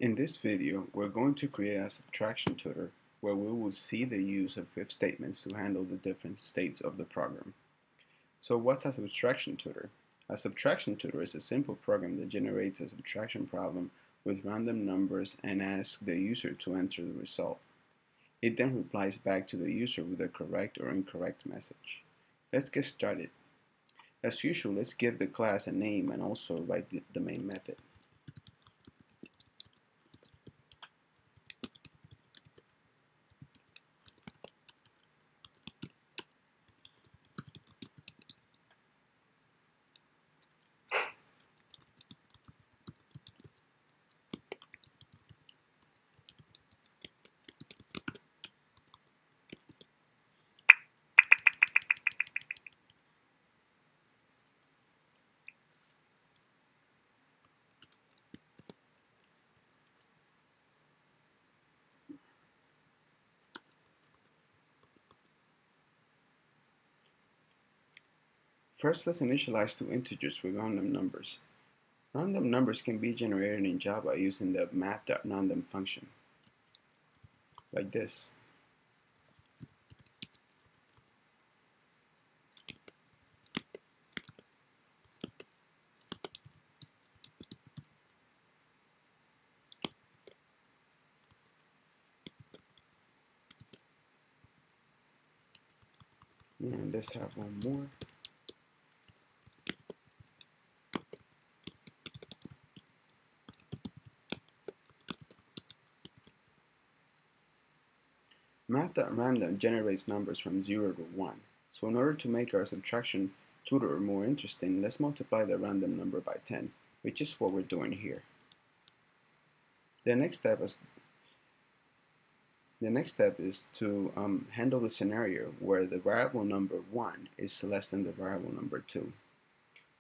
In this video, we're going to create a subtraction tutor where we will see the use of if statements to handle the different states of the program. So what's a subtraction tutor? A subtraction tutor is a simple program that generates a subtraction problem with random numbers and asks the user to enter the result. It then replies back to the user with a correct or incorrect message. Let's get started. As usual, let's give the class a name and also write the main method. First, let's initialize two integers with random numbers. Random numbers can be generated in Java using the math.random function, like this. And let's have one more. Math.random generates numbers from 0 to 1. So in order to make our subtraction tutor more interesting, let's multiply the random number by 10, which is what we're doing here. The next step is to handle the scenario where the variable number 1 is less than the variable number 2.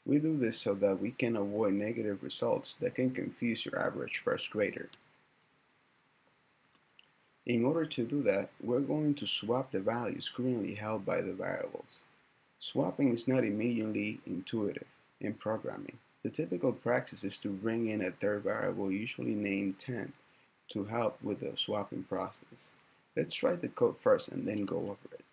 We do this so that we can avoid negative results that can confuse your average first grader. In order to do that, we're going to swap the values currently held by the variables. Swapping is not immediately intuitive in programming. The typical practice is to bring in a third variable, usually named 10, to help with the swapping process. Let's write the code first and then go over it.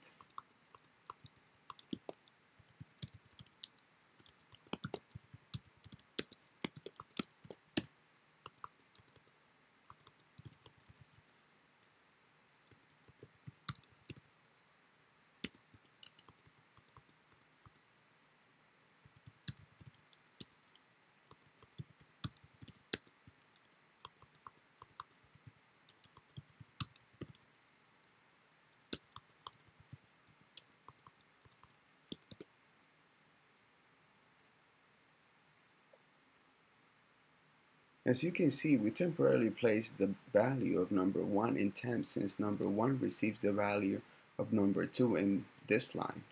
As you can see, we temporarily place the value of number 1 in temp since number 1 receives the value of number 2 in this line.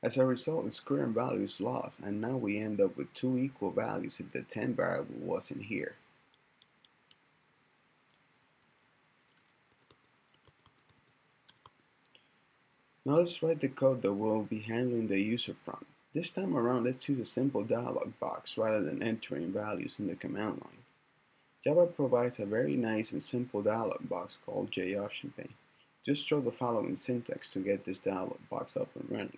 As a result, its current value is lost, and now we end up with two equal values if the temp variable wasn't here. Now let's write the code that will be handling the user prompt. This time around, let's use a simple dialog box rather than entering values in the command line. Java provides a very nice and simple dialog box called JOptionPane. Just throw the following syntax to get this dialog box up and running.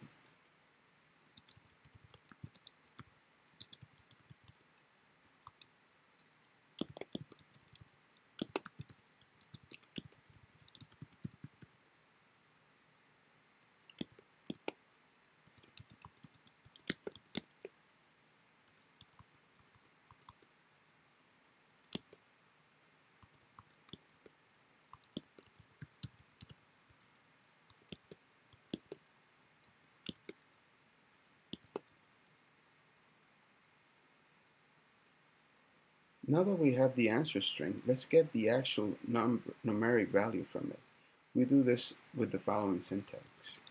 Now that we have the answer string, let's get the actual numeric value from it. We do this with the following syntax.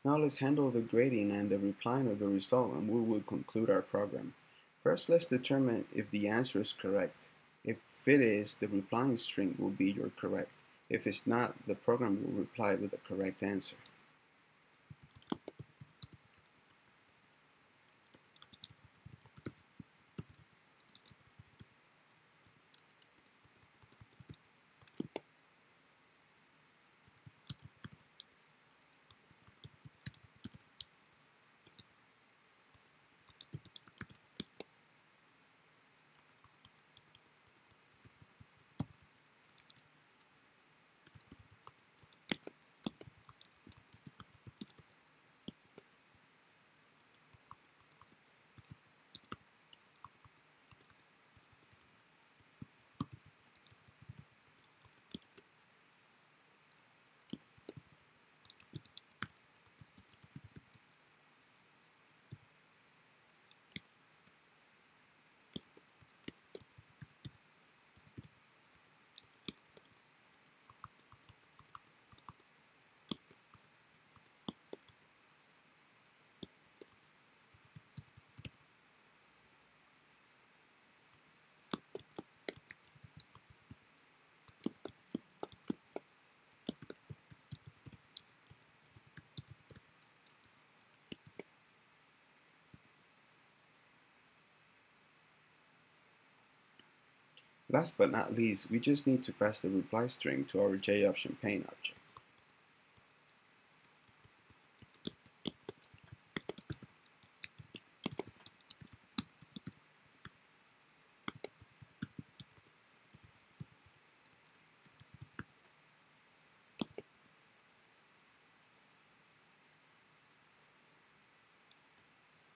Now let's handle the grading and the replying of the result, and we will conclude our program. First, let's determine if the answer is correct. If it is, the replying string will be your correct. If it's not, the program will reply with the correct answer. Last but not least, we just need to pass the reply string to our JOptionPane object.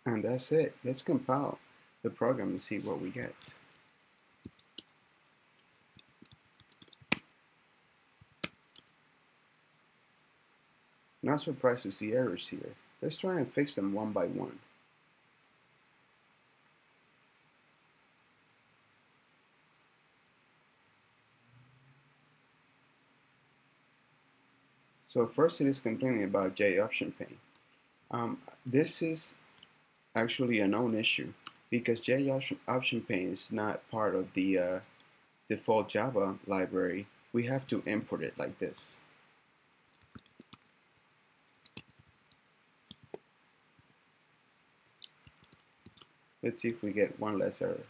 And that's it. Let's compile the program and see what we get. Not surprised to see errors here. Let's try and fix them one by one. So first it is complaining about JOptionPane. This is actually a known issue because JOptionPane is not part of the default Java library. We have to import it like this. Let's see if we get one less error.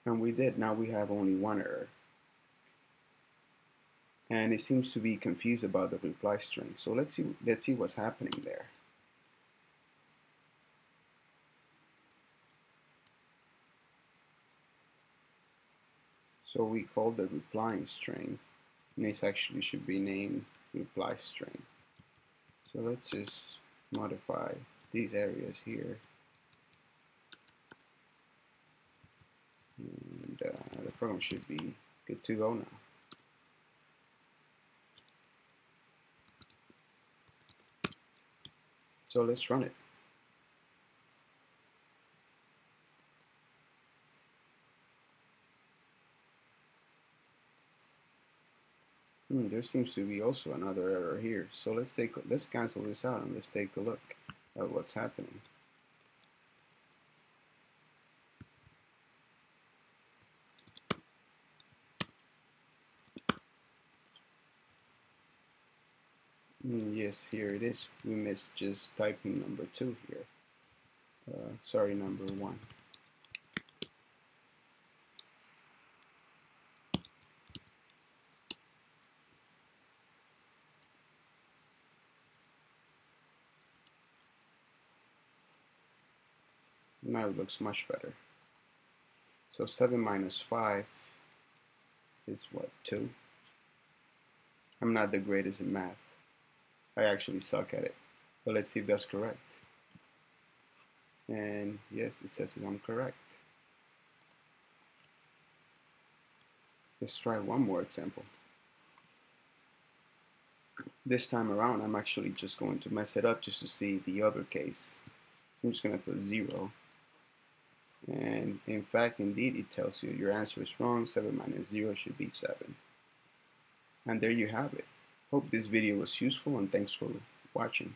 And we did. Now we have only one error. And it seems to be confused about the reply string. So let's see what's happening there. So we call the replying string, and this actually should be named reply string. So let's just modify these areas here. And the program should be good to go now. So let's run it. There seems to be also another error here. So let's cancel this out and let's take a look at what's happening. Yes, here it is. We missed just typing number 2 here. Sorry, number 1. Now it looks much better. So 7 minus 5 is what, 2? I'm not the greatest in math. I actually suck at it. But let's see if that's correct. And yes, it says that I'm correct. Let's try one more example. This time around, I'm actually just going to mess it up just to see the other case. I'm just going to put 0. And in fact, indeed, it tells you your answer is wrong. 7 minus 0 should be 7. And there you have it. Hope this video was useful and thanks for watching.